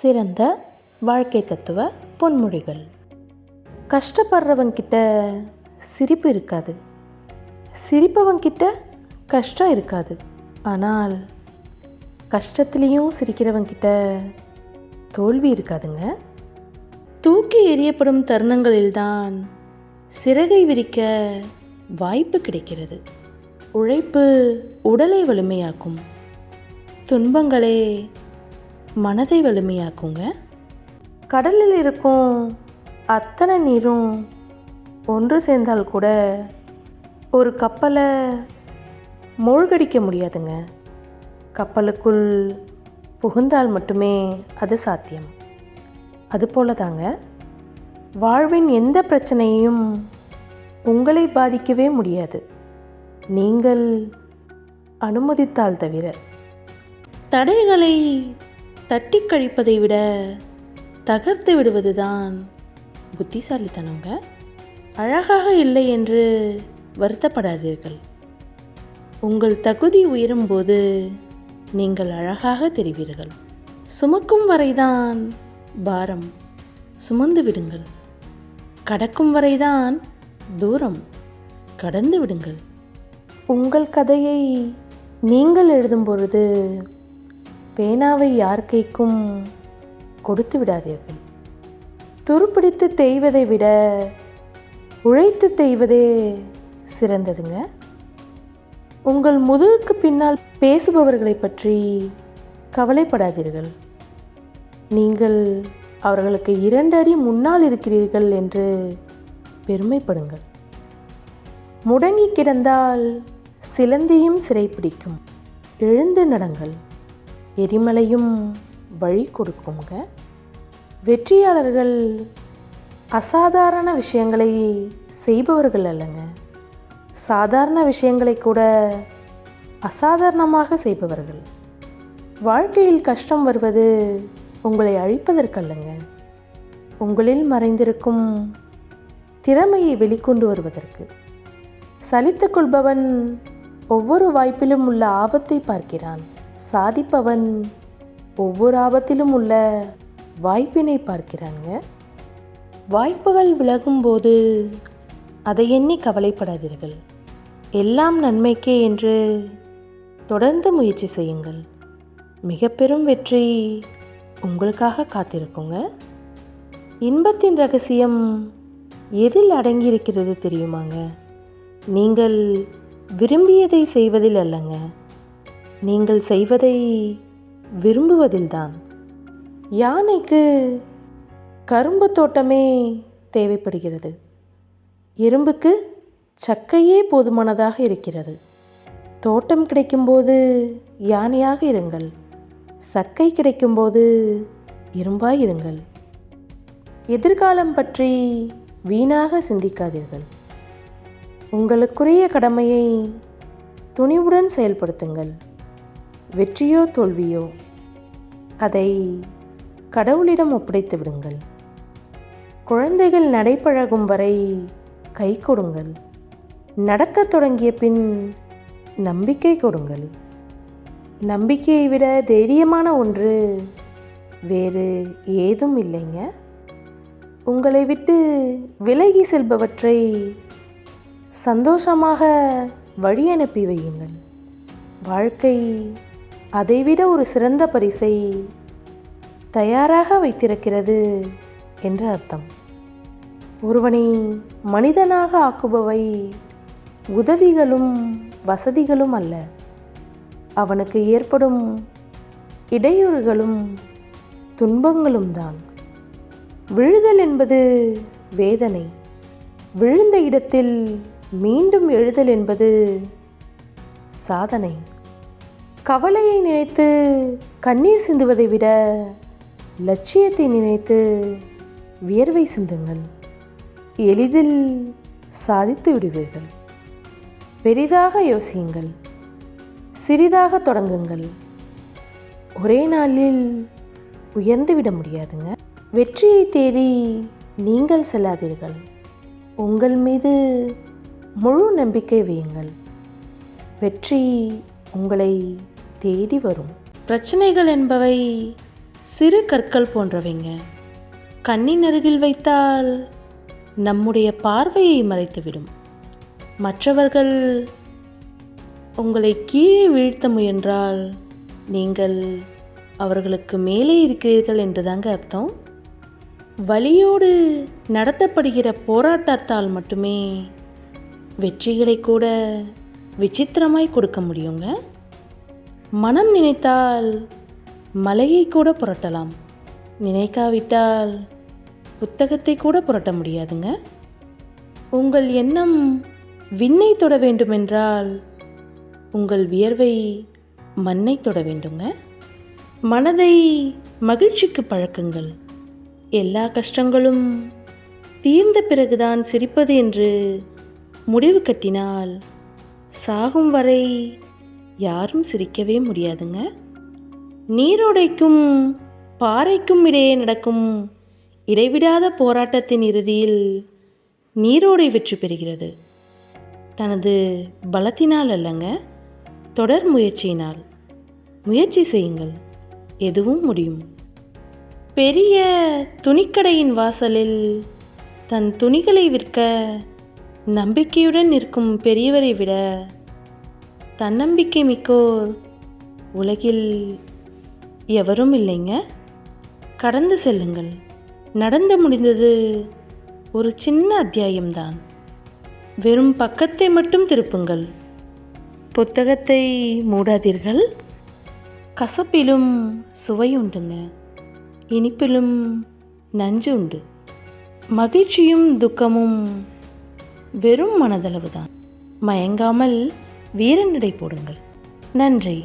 சிறந்த வாழ்க்கை தத்துவ பொன்மொழிகள். கஷ்டப்படுறவங்கிட்ட சிரிப்பு இருக்காது, சிரிப்பவங்கிட்ட கஷ்டம் இருக்காது. ஆனால் கஷ்டத்துலேயும் சிரிக்கிறவங்கிட்ட தோல்வி இருக்காதுங்க. தூக்கி எறியப்படும் தருணங்களில்தான் சிறகை விரிக்க வாய்ப்பு கிடைக்கிறது. உழைப்பு உடலை வலிமையாக்கும், துன்பங்களே மனதை வலிமையாக்குங்க. கடலில் இருக்கும் அத்தனை நீரும் ஒன்று சேர்ந்தால் கூட ஒரு கப்பலை மூழ்கடிக்க முடியாதுங்க. கப்பலுக்குள் புகுந்தால் மட்டுமே அது சாத்தியம். அதுபோல தாங்க வாழ்வின் எந்த பிரச்சனையும் உங்களை பாதிக்கவே முடியாது, நீங்கள் அனுமதித்தால் தவிர. தடைகளை தட்டி கழிப்பதை விட தகர்த்து விடுவது தான் புத்திசாலித்தனங்க. அழகாக இல்லை என்று வருத்தப்படாதீர்கள். உங்கள் தகுதி உயரும்போது நீங்கள் அழகாக தெரிவீர்கள். சுமக்கும் வரைதான் பாரம், சுமந்து விடுங்கள். கடக்கும் வரைதான் தூரம், கடந்து விடுங்கள். உங்கள் கதையை நீங்கள் எழுதும் பொழுது பேனாவை யார் கைக்கும் கொடுத்து விடாதீர்கள். துருப்பிடித்து தேய்வதை விட உழைத்து தேய்வதே சிறந்ததுங்க. உங்கள் முதுகுக்கு பின்னால் பேசுபவர்களை பற்றி கவலைப்படாதீர்கள். நீங்கள் அவர்களுக்கு 2 அடி முன்னால் இருக்கிறீர்கள் என்று பெருமைப்படுங்கள். முடங்கி கிடந்தால் சிலந்தியும் சிறைப்பிடிக்கும், எழுந்து நடங்கள். எரிமலையும் வழி கொடுக்குங்க. வெற்றியாளர்கள் அசாதாரண விஷயங்களை செய்பவர்கள் அல்லங்க, சாதாரண விஷயங்களை கூட அசாதாரணமாக செய்பவர்கள். வாழ்க்கையில் கஷ்டம் வருவது உங்களை அழிப்பதற்கல்லங்க, உங்களில் மறைந்திருக்கும் திறமையை வெளிக்கொண்டு வருவதற்கு. சலித்து கொள்பவன் ஒவ்வொரு வாய்ப்பிலும் உள்ள ஆபத்தை பார்க்கிறான், சாதிப்பவன் ஒவ்வொரு ஆபத்திலும் உள்ள வாய்ப்பினை பார்க்கிறாங்க. வாய்ப்புகள் விலகும்போது அதை எண்ணி கவலைப்படாதீர்கள். எல்லாம் நன்மைக்கே என்று தொடர்ந்து முயற்சி செய்யுங்கள். மிக பெரும் வெற்றி உங்களுக்காக காத்திருக்குங்க. இன்பத்தின் ரகசியம் எதில் அடங்கியிருக்கிறது தெரியுமாங்க? நீங்கள் விரும்பியதை செய்வதில் அல்லங்க, நீங்கள் செய்வதை விரும்புவதில்தான். யானைக்கு கரும்பு தோட்டமே தேவைப்படுகிறது, எறும்புக்கு சக்கையே போதுமானதாக இருக்கிறது. தோட்டம் கிடைக்கும்போது யானையாக இருங்கள், சக்கை கிடைக்கும்போது எறும்பாய் இருங்கள். எதிர்காலம் பற்றி வீணாக சிந்திக்காதீர்கள். உங்களுக்குரிய கடமையை துணிவுடன் செயல்படுத்துங்கள். வெற்றியோ தோல்வியோ அதை கடவுளிடம் ஒப்படைத்து விடுங்கள். குழந்தைகள் நடைபழகும் வரை கை கொடுங்கள். நடக்கத் தொடங்கிய பின் நம்பிக்கை கொடுங்கள். நம்பிக்கையை விட தைரியமான ஒன்று வேறு ஏதும் இல்லைங்க. உங்களை விட்டு விலகி செல்பவற்றை சந்தோஷமாக வழி அனுப்பி வையுங்கள். வாழ்க்கை அதைவிட ஒரு சிறந்த பரிசை தயாராக வைத்திருக்கிறது என்று அர்த்தம். ஒருவனை மனிதனாக ஆக்குபவை உதவிகளும் வசதிகளும் அல்ல, அவனுக்கு ஏற்படும் இடையூறுகளும் துன்பங்களும் தான். விழுதல் என்பது வேதனை, விழுந்த இடத்தில் மீண்டும் எழுதல் என்பது சாதனை. கவலையை நினைத்து கண்ணீர் சிந்துவதை விட லட்சியத்தை நினைத்து வியர்வை சிந்துங்கள். எளிதில் சாதித்து விடுவீர்கள். பெரிதாக யோசியுங்கள், சிறிதாக தொடங்குங்கள். ஒரே நாளில் உயர்ந்து விட முடியாதுங்க. வெற்றியை தேடி நீங்கள் செல்லாதீர்கள், உங்கள் மீது முழு நம்பிக்கை வையுங்கள். வெற்றி உங்களை தேடி வரும். பிரச்சனைகள் என்பவை சிறு கற்கள் போன்றவைங்க. கண்ணின் அருகில் வைத்தால் நம்முடைய பார்வையை மறைத்துவிடும். மற்றவர்கள் உங்களை கீழே வீழ்த்த முயன்றால் நீங்கள் அவர்களுக்கு மேலே இருக்கிறீர்கள் என்றுதாங்க அர்த்தம். வலியோடு நடத்தப்படுகிற போராட்டத்தால் மட்டுமே வெற்றிகளை கூட விசித்திரமாய் கொடுக்க முடியுங்க. மனம் நினைத்தால் மலையை கூட புரட்டலாம், நினைக்காவிட்டால் புத்தகத்தை கூட புரட்ட முடியாதுங்க. உங்கள் எண்ணம் விண்ணை தொட வேண்டுமென்றால் உங்கள் வியர்வை மண்ணை தொட வேண்டுங்க. மனதை மகிழ்ச்சிக்கு பழக்குங்கள். எல்லா கஷ்டங்களும் தீர்ந்த பிறகுதான் சிரிப்பது என்று முடிவு கட்டினால் சாகும் வரை யாரும் சிரிக்கவே முடியாதுங்க. நீரோடைக்கும் பாறைக்கும் இடையே நடக்கும் இடைவிடாத போராட்டத்தின் இறுதியில் நீரோடை வெற்றி பெறுகிறது. தனது பலத்தினால் அல்லங்க, தொடர் முயற்சியினால். முயற்சி செய்யுங்கள், எதுவும் முடியும். பெரிய துணிக்கடையின் வாசலில் தன் துணிகளை விற்க நம்பிக்கையுடன் நிற்கும் பெரியவரை விட தன்னம்பிக்கை மிக்கோர் உலகில் எவரும் இல்லைங்க. கடந்து செல்லுங்கள். நடந்து முடிந்தது ஒரு சின்ன அத்தியாயம்தான். வெறும் பக்கத்தை மட்டும் திருப்புங்கள். புத்தகத்தை மூடாதீர்கள். கசப்பிலும் சுவை உண்டுங்க, இனிப்பிலும் நஞ்சு உண்டு. மகிழ்ச்சியும் துக்கமும் வெறும் மனதளவுதான். மயங்காமல் வீரநடை போடுங்கள். நன்றி.